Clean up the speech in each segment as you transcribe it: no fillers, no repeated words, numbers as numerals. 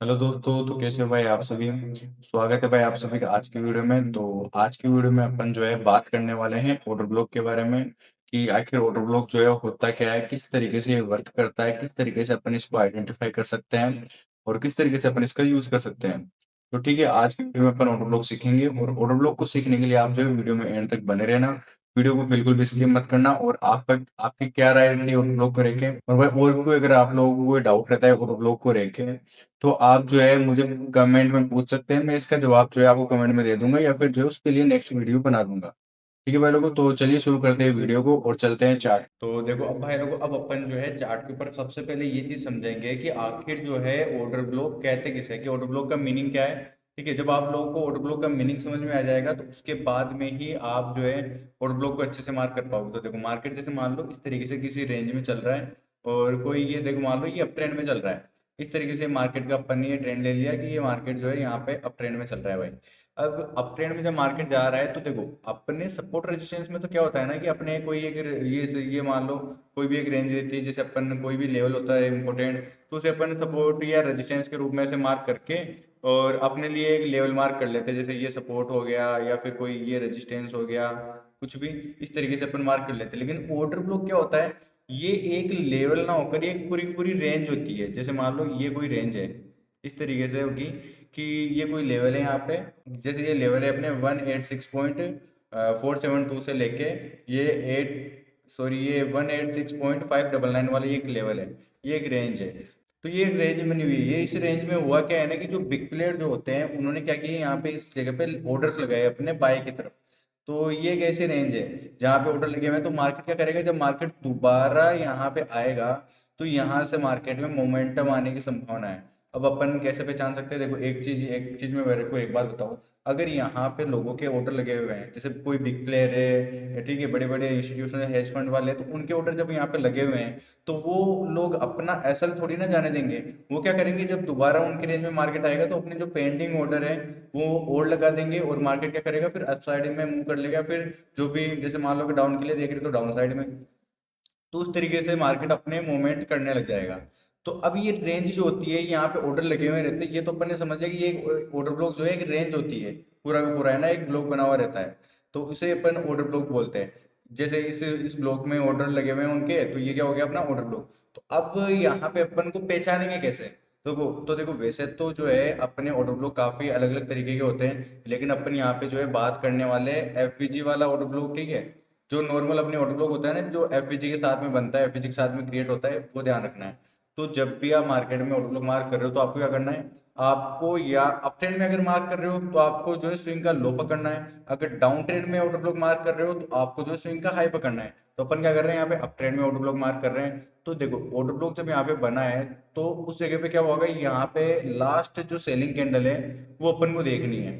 Hello दोस्तों, तो कैसे हो भाई आप सभी। स्वागत है भाई आप सभी का आज की वीडियो में। तो आज की वीडियो में अपन जो है बात करने वाले हैं ऑर्डर ब्लॉक के बारे में कि आखिर ऑर्डर ब्लॉक जो है होता क्या है, किस तरीके से ये वर्क करता है, किस तरीके से अपन इसको आइडेंटिफाई कर सकते हैं और किस तरीके से अपन इसका यूज कर सकते हैं। तो ठीक है, आज की वीडियो में अपन ऑर्डर ब्लॉक सीखेंगे और ऑर्डर ब्लॉक को सीखने के लिए आप जो है वीडियो में एंड तक बने रहना। वीडियो को बिल्कुल भी स्किप मत करना और आपका आपकी क्या राय रहती है ऑर्डर ब्लॉक को लेके, और भाई और भी कोई अगर आप लोगों को कोई डाउट रहता है ऑर्डर ब्लॉक को लेके तो आप जो है मुझे कमेंट में पूछ सकते हैं। मैं इसका जवाब जो है आपको कमेंट में दे दूंगा या फिर जो है उसके लिए नेक्स्ट वीडियो बना दूंगा। ठीक है भाई लोगों, तो चलिए शुरू करते हैं वीडियो को और चलते हैं चार्ट। तो देखो अब भाई लोगों, अब अपन जो है चार्ट के ऊपर सबसे पहले ये चीज समझेंगे कि आखिर जो है ऑर्डर ब्लॉक कहते किसे, कि ऑर्डर ब्लॉक का मीनिंग क्या है। ठीक है, जब आप लोगों को ऑर्डर ब्लॉक का मीनिंग समझ में आ जाएगा तो उसके बाद में ही आप जो है ऑर्डर ब्लॉक को अच्छे से मार्क कर पाओगे। तो देखो मार्केट जैसे मान लो इस तरीके से किसी रेंज में चल रहा है और कोई ये देखो मान लो ये अप ट्रेंड में चल रहा है। इस तरीके से मार्केट का अपन ने ये ट्रेंड ले लिया कि ये मार्केट जो है यहाँ पे अप ट्रेंड में चल रहा है भाई। अब अप ट्रेंड में जब मार्केट जा रहा है तो देखो अपने सपोर्ट रेजिस्टेंस में तो क्या होता है ना कि अपने कोई एक ये मान लो कोई भी एक रेंज रहती है, जैसे अपन कोई भी लेवल होता है इंपॉर्टेंट, तो उसे अपन सपोर्ट या रेजिस्टेंस के रूप में से मार्क करके और अपने लिए एक लेवल मार्क कर लेते हैं, जैसे ये सपोर्ट हो गया या फिर कोई ये रेजिस्टेंस हो गया, कुछ भी इस तरीके से अपन मार्क कर लेते हैं। लेकिन ऑर्डर ब्लॉक क्या होता है, ये एक लेवल ना होकर ये एक पूरी पूरी रेंज होती है। जैसे मान लो ये कोई रेंज है, इस तरीके से होगी कि ये कोई लेवल है यहाँ पे, जैसे ये लेवल है अपने 186.472 से लेके ये ये 186.599 वाला ये एक लेवल है, ये एक रेंज है। तो ये रेंज बनी हुई है। ये इस रेंज में हुआ क्या है ना कि जो बिग प्लेयर जो होते हैं उन्होंने क्या किया, यहाँ पे इस जगह पे ऑर्डर्स लगाए अपने बाय की तरफ। तो ये एक ऐसी रेंज है जहाँ पे ऑर्डर लगे हुए हैं। तो मार्केट क्या करेगा, जब मार्केट दोबारा यहाँ पे आएगा तो यहाँ से मार्केट में मोमेंटम आने की संभावना है। अब अपन कैसे पहचान सकते हैं, देखो एक चीज मैं मेरे को एक बात बताऊं, अगर यहाँ पे लोगों के ऑर्डर लगे हुए हैं, जैसे कोई बिग प्लेयर है या ठीक है बड़े बड़े इंस्टीट्यूशनल हेज फंड वाले हैं, तो उनके ऑर्डर जब यहाँ पे लगे हुए हैं तो वो लोग अपना एसल थोड़ी ना जाने देंगे। वो क्या करेंगे, जब दोबारा उनकी रेंज में मार्केट आएगा तो अपने जो पेंडिंग ऑर्डर है वो और लगा देंगे और मार्केट क्या करेगा, फिर अप साइड में मूव कर लेगा। फिर जो भी जैसे मान लो कि डाउन के लिए देख रहे तो डाउन साइड में, तो उस तरीके से मार्केट अपने मूवमेंट करने लग जाएगा। तो अब ये रेंज जो होती है यहाँ पे ऑर्डर लगे हुए रहते हैं, ये तो अपन ने समझ लिया कि ये एक ऑर्डर ब्लॉक जो है एक रेंज होती है, पूरा का पूरा है ना एक ब्लॉक बना हुआ रहता है, तो उसे अपन ऑर्डर ब्लॉक बोलते हैं। जैसे इस ब्लॉक में ऑर्डर लगे हुए हैं उनके, तो ये क्या हो गया अपना ऑर्डर ब्लॉक। तो अब यहाँ पे अपन को पहचानेंगे कैसे, तो देखो वैसे तो जो है अपने ऑर्डर ब्लॉक काफी अलग अलग तरीके के होते हैं, लेकिन अपन यहाँ पे जो है बात करने वाले एफवीजी वाला ऑर्डर ब्लॉक। ठीक है, जो नॉर्मल अपने ऑटो ब्लॉक होता है ना, जो एफवीजी के साथ में बनता है, एफवीजी के साथ में क्रिएट होता है, वो ध्यान रखना है। तो जब भी आप मार्केट में ऑटो ब्लॉक मार्क कर रहे हो तो आपको क्या करना है, आपको या अप ट्रेंड में अगर मार्क कर रहे हो तो आपको जो है स्विंग का लो पकड़ना है, अगर डाउन ट्रेंड में ऑटो ब्लॉक मार्क कर रहे हो तो आपको जो है स्विंग का हाई पकड़ना है। तो अपन क्या कर रहे हैं, यहाँ पे अप ट्रेंड में ऑटो ब्लॉक मार्क कर रहे हैं। तो देखो ऑटो ब्लॉक जब यहाँ पे बना है तो उस जगह पे क्या होगा, यहाँ पे लास्ट जो सेलिंग कैंडल है वो अपन को देखनी है।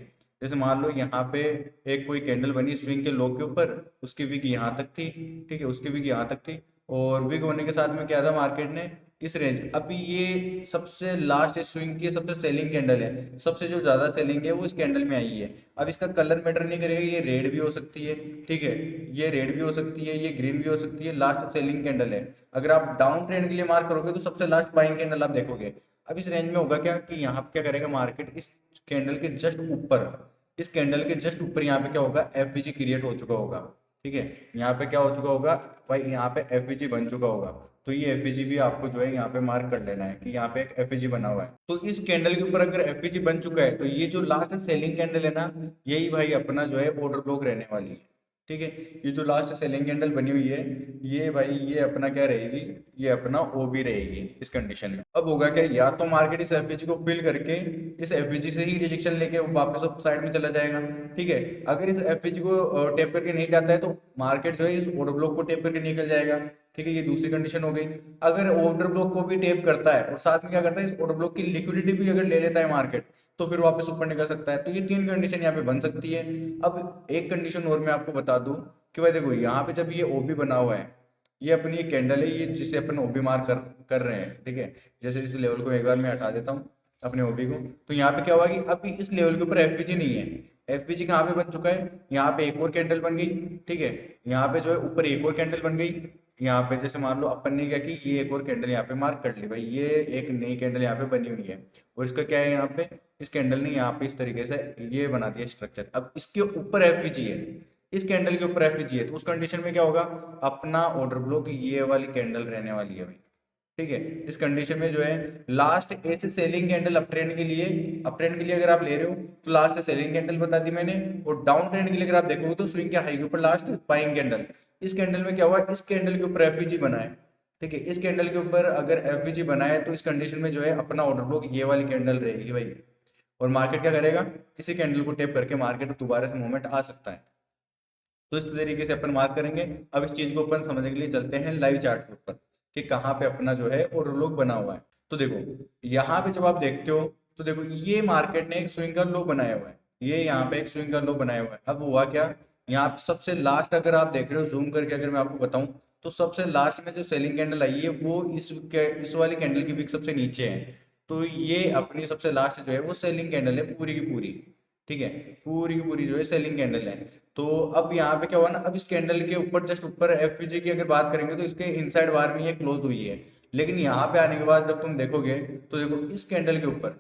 जैसे मान लो यहाँ पे एक कोई कैंडल बनी स्विंग के लो के ऊपर, उसकी विग यहाँ तक थी। ठीक है, उसकी विग यहाँ तक थी और विग होने के साथ में क्या था मार्केट ने इस रेंज, अभी ये सबसे लास्ट स्विंग की सबसे सेलिंग कैंडल है, सबसे जो ज्यादा सेलिंग है वो इस कैंडल में आई है। अब इसका कलर मैटर नहीं करेगा, ये रेड भी हो सकती है, ठीक है, ये रेड भी हो सकती है, ये ग्रीन भी हो सकती है, लास्ट सेलिंग कैंडल है। अगर आप डाउन ट्रेंड के लिए मार्क करोगे तो सबसे लास्ट बाइंग कैंडल आप देखोगे। अब इस रेंज में होगा क्या कि यहाँ पे क्या करेगा मार्केट, इस कैंडल के जस्ट ऊपर, इस कैंडल के जस्ट ऊपर यहाँ पे क्या होगा, एफवीजी क्रिएट हो चुका होगा। ठीक है, यहाँ पे क्या हो चुका होगा भाई, यहाँ पे एफवीजी बन चुका होगा। तो ये एफवीजी भी आपको जो है यहाँ पे मार्क कर लेना है कि यहाँ पे एक एफवीजी बना हुआ है। तो इस कैंडल के ऊपर अगर एफवीजी बन चुका है तो ये जो लास्ट सेलिंग कैंडल है ना, यही भाई अपना जो है ऑर्डर ब्लॉक रहने वाली है। ठीक है, ये जो लास्ट सेलिंग कैंडल बनी हुई है, ये भाई ये अपना क्या रहेगी, ये अपना ओबी रहेगी इस कंडीशन में। अब होगा क्या, या तो मार्केट इस एफवीजी को फिल करके इस एफवीजी से ही रिजेक्शन लेके वापस अप साइड में चला जाएगा। ठीक है, अगर इस एफवीजी को टेप करके नहीं जाता है तो मार्केट जो है इस ऑर्डर ब्लॉक को टेप करके निकल जाएगा। ठीक है, ये दूसरी कंडीशन हो गई। अगर ऑर्डर ब्लॉक को भी टेप करता है और साथ में क्या करता है, इस ऑर्डर ब्लॉक की लिक्विडिटी भी अगर ले लेता है मार्केट, तो फिर वापस ऊपर निकल सकता है। तो ये तीन कंडीशन यहाँ पे बन सकती है। अब एक कंडीशन और मैं आपको बता दूं कि भाई देखो यहाँ पे जब ये ओबी बना हुआ है, ये अपनी ये कैंडल है, ये जिसे अपन ओबी मार्क कर कर रहे हैं। ठीक है, जैसे इस लेवल को एक बार मैं हटा देता हूँ, अपने ओबी को। तो यहाँ पे क्या हुआ कि अभी इस लेवल के ऊपर एफपीजी नहीं है। एफपीजी कहाँ पे बन चुका है, यहाँ पे एक और कैंडल बन गई, ठीक है। यहाँ पे जो है ऊपर एक और कैंडल बन गई। यहाँ पे जैसे मान लो अपन ने क्या कि ये एक और कैंडल यहाँ पे मार्क कर ली भाई, ये एक नई कैंडल यहाँ पे बनी हुई है। और इसका क्या है यहाँ पे, इस कैंडल ने यहाँ पे इस तरीके से ये बना दिया स्ट्रक्चर। अब इसके ऊपर एफपीजी है, इस कैंडल के ऊपर एफपीजी है, तो उस कंडीशन में क्या होगा, अपना ऑर्डर ब्लॉक ये वाली कैंडल रहने वाली है भाई, ठीक है। इस कंडीशन में जो है लास्ट ऐसे सेलिंग कैंडल अप ट्रेंड के लिए, अप ट्रेंड के लिए अगर आप ले रहे हो तो लास्ट सेलिंग कैंडल बता दी मैंने। और डाउन ट्रेंड के लिए अगर आप देखोगे तो स्विंग के हाई के ऊपर लास्ट बाइंग कैंडल। इस कैंडल में क्या हुआ, इस कैंडल के ऊपर एफपीजी बना है, ठीक है। इस कैंडल के ऊपर अगर एफपीजी बना है तो इस कंडीशन में जो है अपना ऑर्डर ब्लॉक ये वाली कैंडल रहेगी भाई। और मार्केट क्या करेगा, इसी कैंडल को टेप करके मार्केट दोबारा से मूवमेंट आ सकता है। तो इस तरीके से अपन मार्क करेंगे। अब इस चीज को अपन समझने के लिए चलते हैं लाइव चार्ट के ऊपर कि कहाँ पे अपना जो है ऑर्डर ब्लॉक बना हुआ है। तो देखो यहाँ पे जब आप देखते हो तो देखो ये मार्केट ने एक स्विंग का लो बनाया हुआ है, ये यहाँ पे एक स्विंग का लो बनाया हुआ है। अब हुआ क्या, यहाँ पे सबसे लास्ट अगर आप देख रहे हो जूम करके अगर मैं आपको बताऊं तो सबसे लास्ट में जो सेलिंग कैंडल आई है वो इस वाली कैंडल की विक सबसे नीचे है। तो ये अपनी सबसे लास्ट जो है वो सेलिंग कैंडल है पूरी की पूरी, ठीक है। पूरी की पूरी जो है सेलिंग कैंडल है। तो अब यहाँ पे क्या हुआ ना, अब इस कैंडल के ऊपर जस्ट ऊपर एफपीजी की अगर बात करेंगे तो इसके इनसाइड बार में ये क्लोज हुई है। लेकिन यहाँ पे आने के बाद जब तुम देखोगे तो देखो इस कैंडल के ऊपर,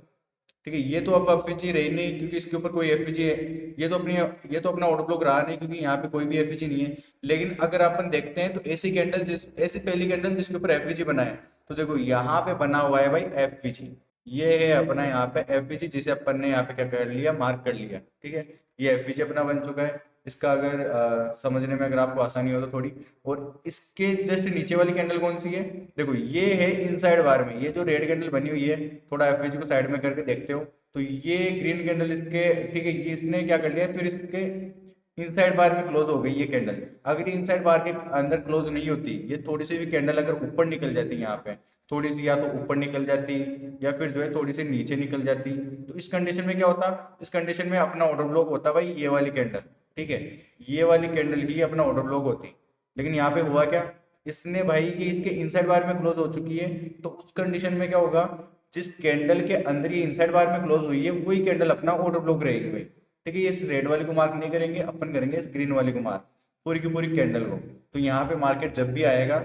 ठीक है, ये तो अब एफपीजी रही नहीं क्योंकि इसके ऊपर कोई एफपीजी है। ये तो अपना ऑर्डर ब्लॉक रहा नहीं क्योंकि यहाँ पे कोई भी एफपीजी नहीं है। लेकिन अगर अपन देखते हैं तो ऐसी पहली कैंडल जिसके ऊपर एफपीजी बना है, तो देखो यहाँ पे बना हुआ है भाई एफपीजी। ये है अपना यहाँ पे एफपीजी जिसे अपन ने यहाँ पे क्या कर लिया, मार्क कर लिया, ठीक है। ये एफपीजी अपना बन चुका है। इसका अगर समझने में अगर आपको आसानी हो तो थोड़ी, और इसके जस्ट नीचे वाली कैंडल कौन सी है, देखो ये है इनसाइड बार में, ये जो रेड कैंडल बनी हुई है, थोड़ा एफपीजी को साइड में करके देखते हो तो ये ग्रीन कैंडल इसके, ठीक है, ये इसने क्या कर लिया, फिर इसके इनसाइड बार में क्लोज हो गई ये कैंडल। अगर इनसाइड बार के अंदर क्लोज नहीं होती, ये थोड़ी सी भी कैंडल अगर ऊपर निकल जाती यहाँ पे, थोड़ी सी या तो ऊपर निकल जाती या फिर जो है थोड़ी सी नीचे निकल जाती, तो इस कंडीशन में क्या होता, इस कंडीशन में अपना ऑर्डर ब्लॉक होता भाई ये वाली कैंडल, ठीक है। ये वाली कैंडल ही अपना ऑर्डर ब्लॉक होती। लेकिन यहाँ पे हुआ क्या, इसने भाई कि इसके इनसाइड बार में क्लोज हो चुकी है, तो उस कंडीशन में क्या होगा, जिस कैंडल के अंदर ये इनसाइड बार में क्लोज हुई है वही कैंडल अपना ऑर्डर ब्लॉक रहेगी भाई, ठीक है। ये इस रेड वाली को मार्क नहीं करेंगे, अपन करेंगे इस ग्रीन वाली को मार्क, पूरी की पूरी कैंडल को। तो यहाँ पे मार्केट जब भी आएगा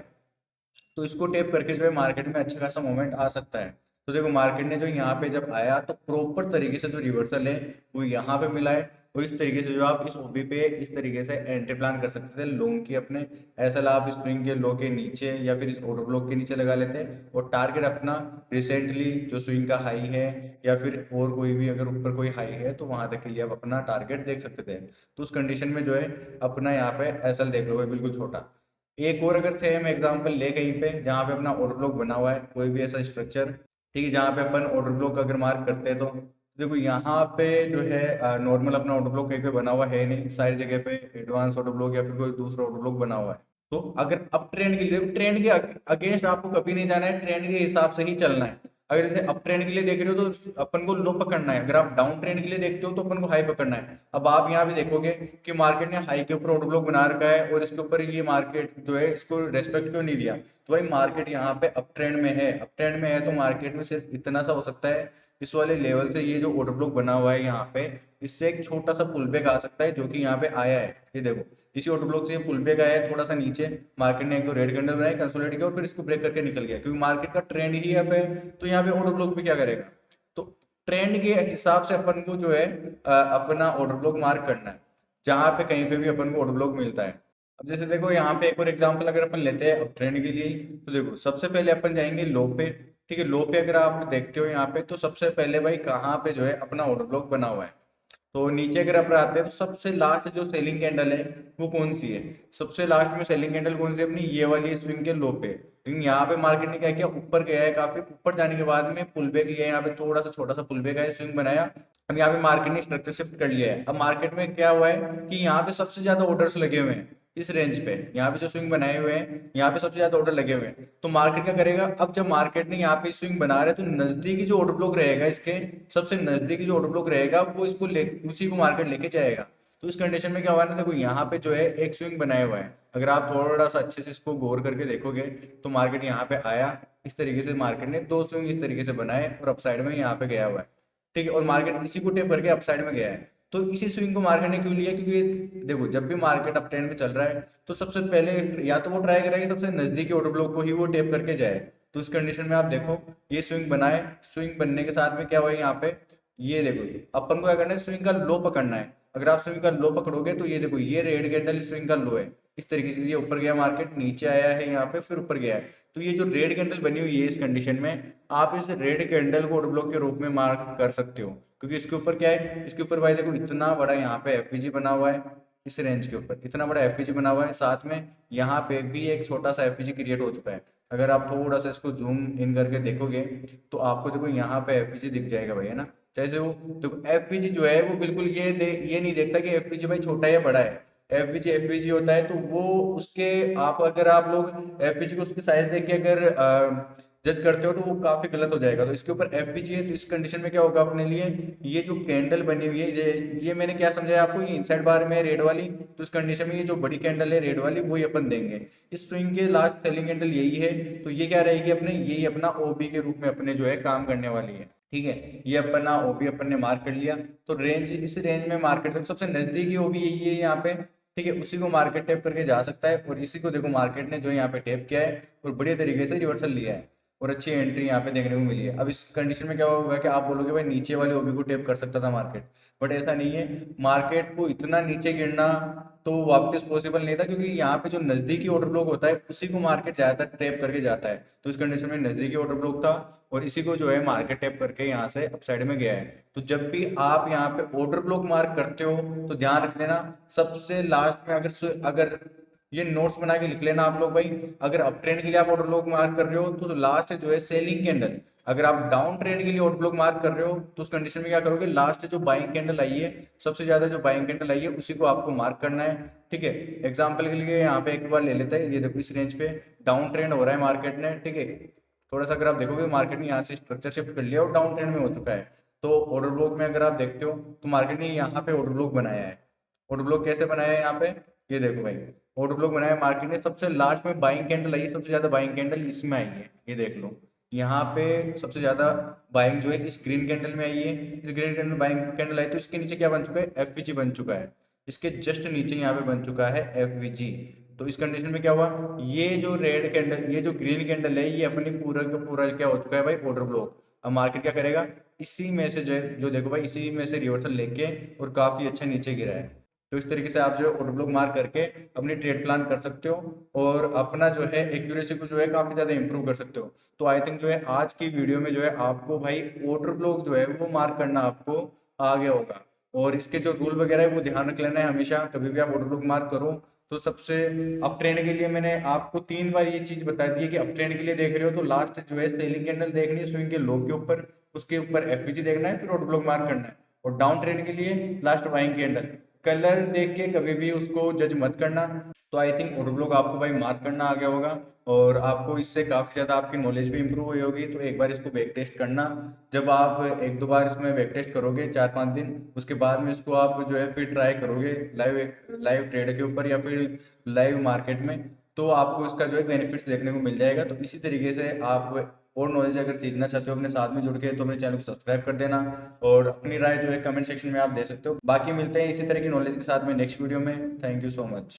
तो इसको टेप करके जो है मार्केट में अच्छा खासा मूवमेंट आ सकता है। तो देखो मार्केट ने जो यहाँ पे जब आया तो प्रॉपर तरीके से जो रिवर्सल है वो यहाँ पे मिला है। और इस तरीके से जो आप इस ओबी पे इस तरीके से एंट्री प्लान कर सकते थे लॉन्ग की अपने, ऐसा आप इस स्विंग के लो के नीचे या फिर इस ऑर्डर ब्लॉक के नीचे लगा लेते और टारगेट अपना रिसेंटली जो स्विंग का हाई है या फिर और कोई भी अगर ऊपर कोई हाई है तो वहां तक के लिए आप अपना टारगेट देख सकते थे। तो उस कंडीशन में जो है अपना यहाँ पे एसएल देख लो भाई बिल्कुल छोटा। एक और अगर सेम एग्जांपल ले कहीं पे जहाँ पे अपना ऑर्डर ब्लॉक बना हुआ है, कोई भी ऐसा स्ट्रक्चर, ठीक है, जहाँ पे अपन ऑर्डर ब्लॉक अगर मार्क करते हैं तो देखो यहाँ पे जो है नॉर्मल अपना ऑर्डर ब्लॉक कहीं पे बना हुआ है नहीं, सारी जगह पे एडवांस ऑर्डर ब्लॉक या फिर कोई दूसरा ऑर्डर ब्लॉक बना हुआ है। तो अगर अप ट्रेंड के लिए, ट्रेंड के अगेंस्ट आपको कभी नहीं जाना है, ट्रेंड के हिसाब से ही चलना है। अगर जैसे अप ट्रेंड के लिए देख रहे हो तो अपन को लो पकड़ना है, अगर आप डाउन ट्रेंड के लिए देखते हो तो अपन को हाई पकड़ना है। अब आप यहाँ भी देखोगे कि मार्केट ने हाई के ऊपर ऑर्डर ब्लॉक बना रखा है और इसके ऊपर ये मार्केट जो है इसको रेस्पेक्ट क्यों नहीं दिया, तो भाई मार्केट यहाँ पे अप ट्रेंड में है, अप ट्रेंड में है तो मार्केट में सिर्फ इतना सा हो सकता है, इस वाले लेवल से ये जो ऑर्डर ब्लॉक बना हुआ है यहाँ पे, इससे एक छोटा सा पुल बैक आ सकता है जो कि यहाँ पे आया है। ये देखो इसी ऑर्डर ब्लॉक से ये पुल बैक आया है थोड़ा सा नीचे, मार्केट ने एक दो रेड कैंडल बनाई, कंसोलिडेट किया और फिर इसको ब्रेक करके निकल गया क्योंकि मार्केट का ट्रेंड ही अब है। तो यहाँ पे ऑर्डर ब्लॉक भी क्या करेगा, तो ट्रेंड के हिसाब से अपन को जो है अपना ऑर्डर ब्लॉक मार्क करना है जहां पे कहीं पे भी अपन को ऑर्डर ब्लॉक मिलता है। अब जैसे देखो यहाँ पे एक और एग्जांपल अगर अपन लेते हैं अब ट्रेंड के लिए, तो देखो सबसे पहले अपन जाएंगे लो पे, ठीक है। लो पे अगर आप देखते हो यहाँ पे तो सबसे पहले भाई कहाँ पे जो है अपना ऑर्डर ब्लॉक बना हुआ है, तो नीचे अगर आप आते हैं तो सबसे लास्ट जो सेलिंग कैंडल है वो कौन सी है, सबसे लास्ट में सेलिंग कैंडल कौन सी है अपनी, ये वाली स्विंग के लो पे। लेकिन यहाँ पे मार्केट ने क्या किया, ऊपर गया है, काफी ऊपर जाने के बाद में पुल बैक लिया है, यहाँ पे थोड़ा सा छोटा सा पुल बैक है, स्विंग बनाया। अब यहाँ पे मार्केट ने स्ट्रक्चर शिफ्ट कर लिया है। अब मार्केट में क्या हुआ है कि यहाँ पे सबसे ज्यादा ऑर्डर्स लगे हुए हैं इस रेंज पे, यहाँ पे जो स्विंग बनाए हुए हैं यहाँ पे सबसे ज्यादा ऑर्डर लगे हुए हैं। तो मार्केट क्या करेगा, अब जब मार्केट ने यहाँ पे स्विंग बना रहे तो नजदीकी जो ऑर्डर ब्लॉक रहेगा, इसके सबसे नजदीकी जो ऑर्डर ब्लॉक रहेगा वो इसको ले उसी को मार्केट लेके जाएगा। तो इस कंडीशन में क्या हुआ है ना, देखो यहाँ पे जो है एक स्विंग बनाया हुआ है। अगर आप थोड़ा सा अच्छे से इसको गौर करके देखोगे तो मार्केट यहाँ पे आया, इस तरीके से मार्केट ने दो स्विंग इस तरीके से बनाए और अपसाइड में यहाँ पे गया हुआ है, ठीक है। और मार्केट इसी को टेप करके अपसाइड में गया है। तो इसी स्विंग को मार्केट ने क्यों लिया, क्योंकि देखो जब भी मार्केट अप ट्रेंड में चल रहा है तो सबसे पहले या तो वो ट्राई करेगा कि सबसे नजदीकी ऑर्डर ब्लॉक को ही वो टेप करके जाए। तो इस कंडीशन में आप देखो ये स्विंग बनाए, स्विंग बनने के साथ में क्या हुआ है यहाँ पे, ये देखो अपन को क्या करना है, स्विंग का लो पकड़ना है। अगर आप स्विंग का लो पकड़ोगे तो ये देखो ये रेड कैंडल स्विंग का लो है, इस तरीके से ये ऊपर गया मार्केट, नीचे आया है यहाँ पे, फिर ऊपर गया है। तो ये जो रेड कैंडल बनी हुई है इस कंडीशन में, आप इस रेड कैंडल को ऑर्डर ब्लॉक के रूप में मार्क कर सकते हो, क्योंकि इसके ऊपर क्या है, इसके ऊपर भाई देखो इतना बड़ा यहाँ पे एफवीजी बना हुआ है, इस रेंज के ऊपर इतना बड़ा एफवीजी बना हुआ है, साथ में यहाँ पे भी एक छोटा सा एफवीजी क्रिएट हो चुका है। अगर आप थोड़ा सा इसको जूम इन करके देखोगे तो आपको देखो यहाँ पे एफवीजी दिख जाएगा भाई, है ना। जैसे वो देखो एफवीजी जो है वो बिल्कुल ये नहीं देखता कि एफवीजी भाई छोटा है या बड़ा है। एफवीजी एफवीजी होता है तो वो उसके आप अगर आप लोग एफवीजी को उसकी साइज देख के अगर जज करते हो तो वो काफी गलत हो जाएगा। तो इसके ऊपर एफवीजी है तो इस कंडीशन में क्या होगा अपने लिए, ये जो कैंडल बनी हुई है ये मैंने क्या समझाया आपको, ये इनसाइड बार में रेड वाली, तो इस कंडीशन में ये जो बड़ी कैंडल है रेड वाली वही अपन देंगे। इस स्विंग के लास्ट सेलिंग कैंडल यही है, तो ये क्या रहेगी अपने, यही अपना ओबी के रूप में अपने जो है काम करने वाली है, ठीक है। ये अपना ओबी अपन ने मार्क कर लिया। तो रेंज, इस रेंज में मार्केट सबसे नजदीकी ओबी यही है यहाँ पे, ठीक है। उसी को मार्केट टेप करके जा सकता है और इसी को देखो मार्केट ने जो यहाँ पे टेप किया है और बढ़िया तरीके से रिवर्सल लिया है और अच्छी एंट्री यहाँ पे देखने को मिली है। अब इस कंडीशन में क्या होगा कि आप बोलोगे भाई नीचे वाले ओबी को टेप कर सकता था मार्केट, बट ऐसा नहीं है। मार्केट को इतना नीचे गिरना तो वापस पॉसिबल नहीं था, क्योंकि यहाँ पे जो नजदीकी ऑर्डर ब्लॉक होता है उसी को मार्केट ज्यादातर टेप करके जाता है। तो इस कंडीशन में नजदीकी ऑर्डर ब्लॉक था और इसी को जो है मार्केट टेप करके यहाँ से अपसाइड में गया है। तो जब भी आप यहाँ पे ऑर्डर ब्लॉक मार्क करते हो तो ध्यान रख लेना सबसे लास्ट में, अगर ये नोट्स बना के लिख लेना आप लोग भाई, अगर अप ट्रेंड के लिए आप ऑर्डर ब्लॉक मार्क कर रहे हो तो लास्ट जो है सेलिंग कैंडल, अगर आप डाउन ट्रेंड के लिए ऑर्डर ब्लॉक मार्क कर रहे हो तो उस कंडीशन में क्या करोगे, लास्ट जो बाइंग कैंडल आई है, सबसे ज्यादा जो बाइंग कैंडल आई है उसी को आपको मार्क करना है, ठीक है। एग्जांपल के लिए यहाँ पे एक बार ले लेते हैं, ये देखो इस रेंज पे डाउन ट्रेंड हो रहा है मार्केट ने, ठीक है। थोड़ा सा अगर आप देखोगे मार्केट ने यहाँ से स्ट्रक्चर शिफ्ट कर लिया और डाउन ट्रेंड में हो चुका है। तो ऑर्डर ब्लॉक में अगर आप देखते हो तो मार्केट ने यहाँ पे ऑर्डर ब्लॉक बनाया है। ऑर्डर ब्लॉक कैसे बनाया है यहाँ पे, ये देखो भाई, ऑर्डर ब्लॉक बनाया मार्केट ने, सबसे लास्ट में बाइंग कैंडल आई है, सबसे ज्यादा बाइंग कैंडल इसमें आई है, ये देख लो। यहाँ पे सबसे ज्यादा बाइंग जो है इस ग्रीन कैंडल में आई है, इस ग्रीन कैंडल में बाइंग कैंडल आई तो इसके नीचे क्या बन चुका है, एफवीजी बन चुका है। इसके जस्ट नीचे यहाँ पे बन चुका है एफवीजी। तो इस कंडीशन में क्या हुआ, ये जो रेड कैंडल, ये जो ग्रीन कैंडल है, ये अपनी पूरा का पूरा क्या हो चुका है भाई, ऑर्डर ब्लॉक। अब मार्केट क्या करेगा, इसी में से जो है, जो देखो भाई इसी में से रिवर्सल लेके और काफी अच्छा नीचे गिरा है। तो इस तरीके से आप जो है ऑर्डर ब्लॉक मार्क करके अपनी ट्रेड प्लान कर सकते हो और अपना जो है एक्यूरेसी को जो है काफी ज्यादा इंप्रूव कर सकते हो। तो आई थिंक जो है आज की वीडियो में जो है आपको भाई ऑर्डर ब्लॉक जो है वो मार्क करना आपको आ गया होगा। और इसके जो रूल वगैरह है वो ध्यान रख लेना है, हमेशा कभी भी आप ऑर्डर ब्लॉक मार्क करो तो सबसे अप ट्रेंड के लिए मैंने आपको 3 बार ये चीज बता दी है कि अप ट्रेंड के लिए देख रहे हो तो लास्ट जो है सेलिंग कैंडल देखनी है स्विंग के लो के ऊपर, उसके ऊपर एफवीजी देखना है, फिर ऑर्डर ब्लॉक मार्क करना है। और डाउन ट्रेंड के लिए लास्ट बाइंग कैंडल, कलर देख के कभी भी उसको जज मत करना। तो आई थिंक ऑर्डर ब्लॉक आपको भाई मार्क करना आ गया होगा और आपको इससे काफ़ी ज़्यादा आपकी नॉलेज भी इंप्रूव हुई होगी। तो एक बार इसको बैक टेस्ट करना, जब आप 1-2 बार इसमें बैक टेस्ट करोगे 4-5 दिन, उसके बाद में इसको आप जो है फिर ट्राई करोगे लाइव लाइव ट्रेड के ऊपर या फिर लाइव मार्केट में, तो आपको इसका जो है बेनिफिट्स देखने को मिल जाएगा। तो इसी तरीके से आप और नॉलेज अगर सीखना चाहते हो अपने साथ में जुड़ के तो अपने चैनल को सब्सक्राइब कर देना और अपनी राय जो है कमेंट सेक्शन में आप दे सकते हो। बाकी मिलते हैं इसी तरह की नॉलेज के साथ में नेक्स्ट वीडियो में। Thank you so much.